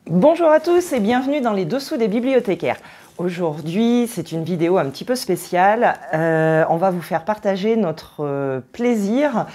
Bonjour à tous et bienvenue dans les dessous des bibliothécaires. Aujourd'hui, c'est une vidéo un petit peu spéciale. On va vous faire partager notre plaisir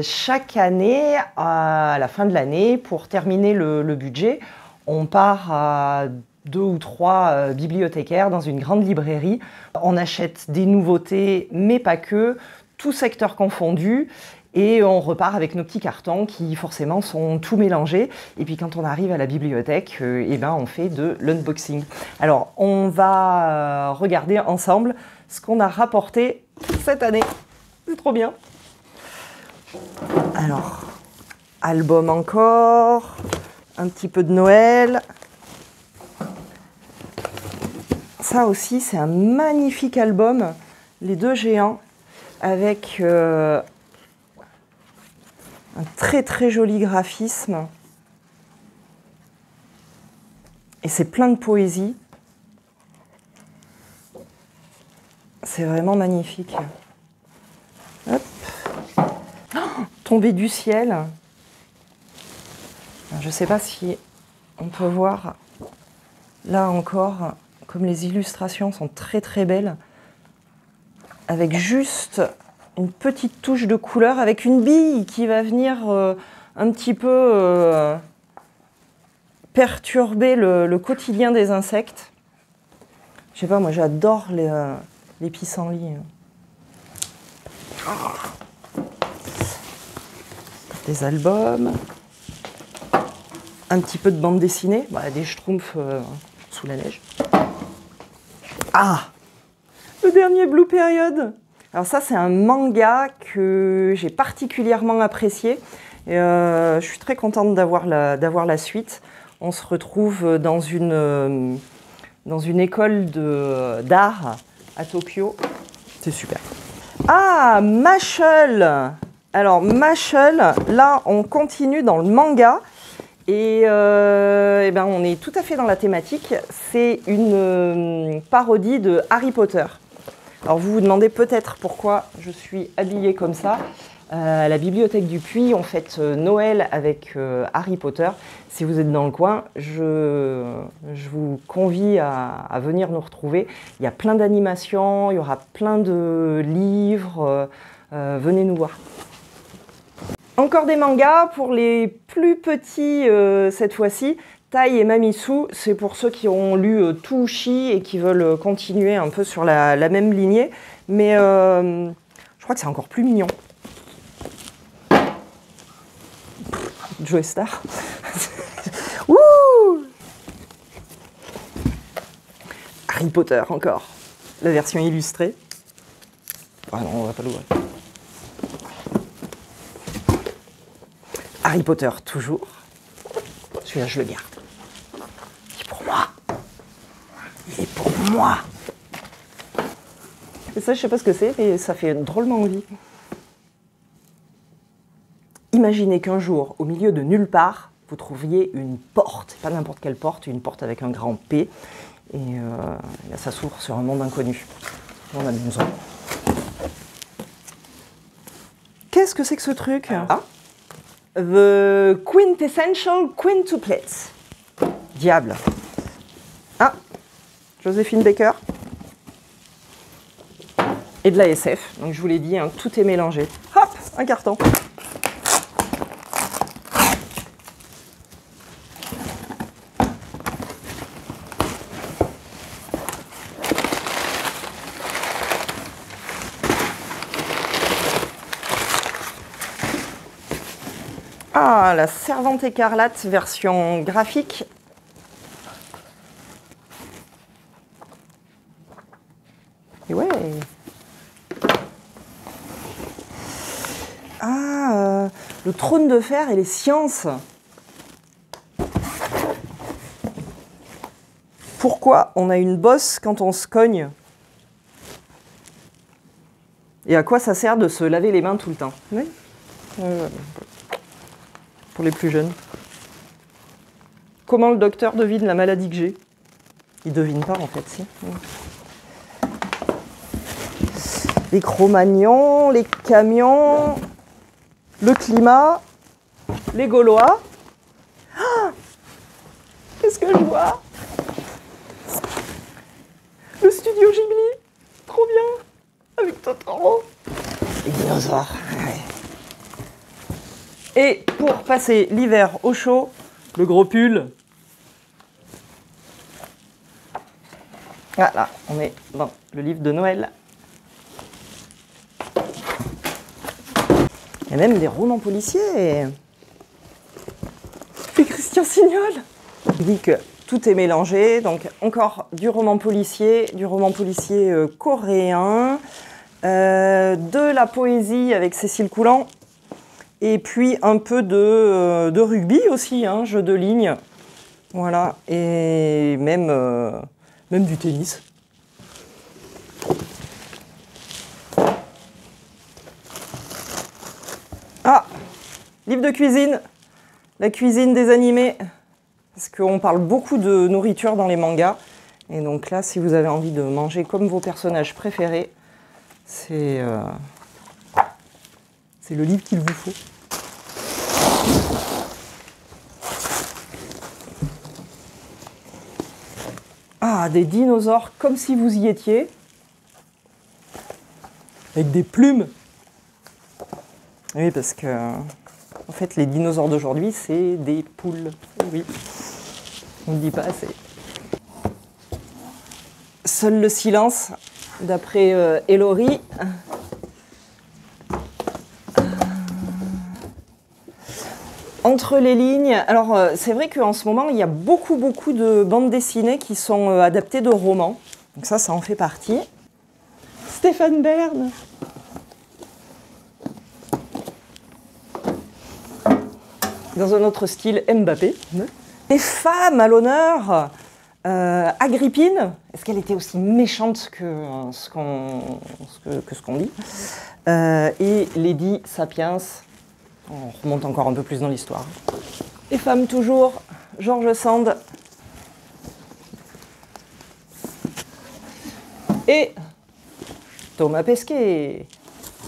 chaque année, à la fin de l'année, pour terminer le budget. On part à 2 ou 3 bibliothécaires dans une grande librairie. On achète des nouveautés, mais pas que, tout secteur confondu. Et on repart avec nos petits cartons qui forcément sont tout mélangés. Et puis quand on arrive à la bibliothèque, on fait de l'unboxing. Alors on va regarder ensemble ce qu'on a rapporté cette année. C'est trop bien. Alors, album encore, un petit peu de Noël. Ça aussi, c'est un magnifique album, les deux géants, avec un très très joli graphisme. Et c'est plein de poésie. C'est vraiment magnifique. Hop. Oh, tombée du ciel. Je ne sais pas si on peut voir là encore, comme les illustrations sont très très belles, avec juste une petite touche de couleur, avec une bille qui va venir un petit peu perturber le quotidien des insectes. Je sais pas, moi j'adore les pissenlits. Des albums, un petit peu de bande dessinée, des schtroumpfs sous la neige. Ah, le dernier Blue Period. Alors ça, c'est un manga que j'ai particulièrement apprécié. Je suis très contente d'avoir la suite. On se retrouve dans une école d'art à Tokyo. C'est super. Ah, Mashle. Alors Mashle, là, on continue dans le manga. Et on est tout à fait dans la thématique. C'est une parodie de Harry Potter. Alors vous vous demandez peut-être pourquoi je suis habillée comme ça. À la bibliothèque du Puy, on fête Noël avec Harry Potter. Si vous êtes dans le coin, je vous convie à venir nous retrouver. Il y a plein d'animations, il y aura plein de livres. Venez nous voir. Encore des mangas pour les plus petits cette fois-ci. Tai et Mamisu, c'est pour ceux qui ont lu Touchi et qui veulent continuer un peu sur la même lignée. Mais je crois que c'est encore plus mignon. Joe Star. Ouh, Harry Potter encore. La version illustrée. Ah non, on va pas l'ouvrir. Harry Potter, toujours. Celui-là, je le garde. Il est pour moi. Il est pour moi. Et ça, je sais pas ce que c'est, mais ça fait drôlement envie. Imaginez qu'un jour, au milieu de nulle part, vous trouviez une porte. Pas n'importe quelle porte, une porte avec un grand P. Et là, ça s'ouvre sur un monde inconnu. On a besoin. Qu'est-ce que c'est que ce truc? Ah, The Quintessential Quintuplets. Diable. Ah, Joséphine Baker. Et de la SF. Donc je vous l'ai dit, hein, tout est mélangé. Hop, un carton. Ah, la Servante écarlate version graphique. Et ouais. Ah, le trône de fer et les sciences. Pourquoi on a une bosse quand on se cogne? Et à quoi ça sert de se laver les mains tout le temps? Oui. Pour les plus jeunes. Comment le docteur devine la maladie que j'ai? Il devine pas en fait, si. Les Cro-Magnons, les camions, le climat, les Gaulois. Ah, ce que je vois. Le studio Ghibli, trop bien, avec Totoro. Les dinosaures. Ouais. Et pour passer l'hiver au chaud, le gros pull. Ah là, on est dans le livre de Noël. Il y a même des romans policiers. Et Christian Signol. Il dit que tout est mélangé, donc encore du roman policier coréen, de la poésie avec Cécile Coulant, et puis un peu de rugby aussi, hein, jeu de ligne, voilà, et même du tennis. Ah, livre de cuisine, la cuisine des animés. Parce qu'on parle beaucoup de nourriture dans les mangas. Et donc là, si vous avez envie de manger comme vos personnages préférés, c'est le livre qu'il vous faut. Ah, des dinosaures comme si vous y étiez. Avec des plumes. Oui, parce que, en fait, les dinosaures d'aujourd'hui, c'est des poules. Oui. On ne dit pas assez. Seul le silence, d'après Ellory. Entre les lignes, alors c'est vrai qu'en ce moment, il y a beaucoup de bandes dessinées qui sont adaptées de romans. Donc ça en fait partie. Stéphane Bern. Dans un autre style, Mbappé. Des femmes à l'honneur. Agrippine, est-ce qu'elle était aussi méchante que ce qu'on dit, et Lady Sapiens, on remonte encore un peu plus dans l'histoire. Les femmes toujours, George Sand. Et Thomas Pesquet.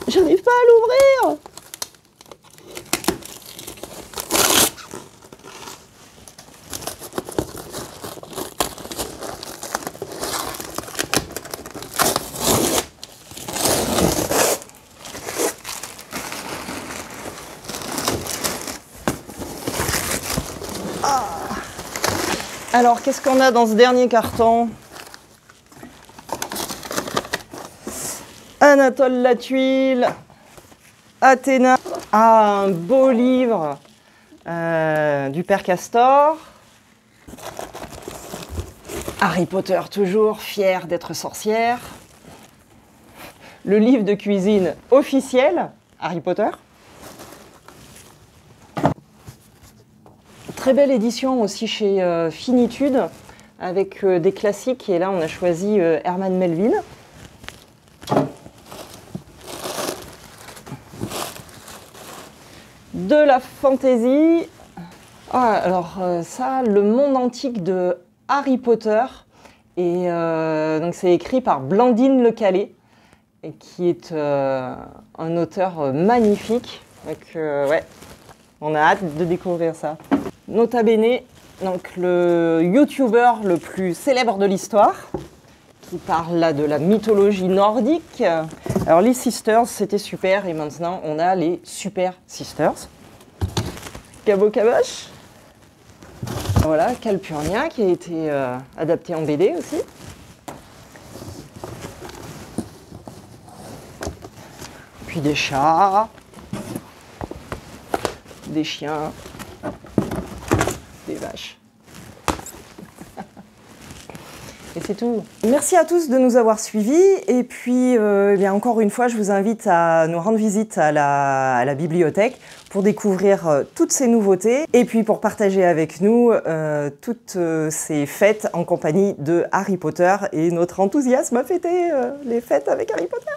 J'arrive pas à l'ouvrir. Alors, qu'est-ce qu'on a dans ce dernier carton? Anatole Latuile, Athéna. Ah, un beau livre du Père Castor. Harry Potter, toujours fier d'être sorcière. Le livre de cuisine officiel, Harry Potter. Très belle édition aussi chez Finitude, avec des classiques. Et là, on a choisi Herman Melville. De la fantaisie. Ah, alors ça, Le monde antique de Harry Potter. Et donc c'est écrit par Blandine Le Calais, et qui est un auteur magnifique. Donc ouais, on a hâte de découvrir ça. Nota bene, donc le youtubeur le plus célèbre de l'histoire, qui parle là de la mythologie nordique. Alors les Sisters, c'était super, et maintenant on a les Super Sisters. Cabot Caboche. Voilà, Calpurnia, qui a été adapté en BD aussi. Puis des chats, des chiens, des vaches. Et c'est tout. Merci à tous de nous avoir suivis. Et puis, eh bien, encore une fois, je vous invite à nous rendre visite à la bibliothèque pour découvrir toutes ces nouveautés et puis pour partager avec nous toutes ces fêtes en compagnie de Harry Potter et notre enthousiasme à fêter les fêtes avec Harry Potter.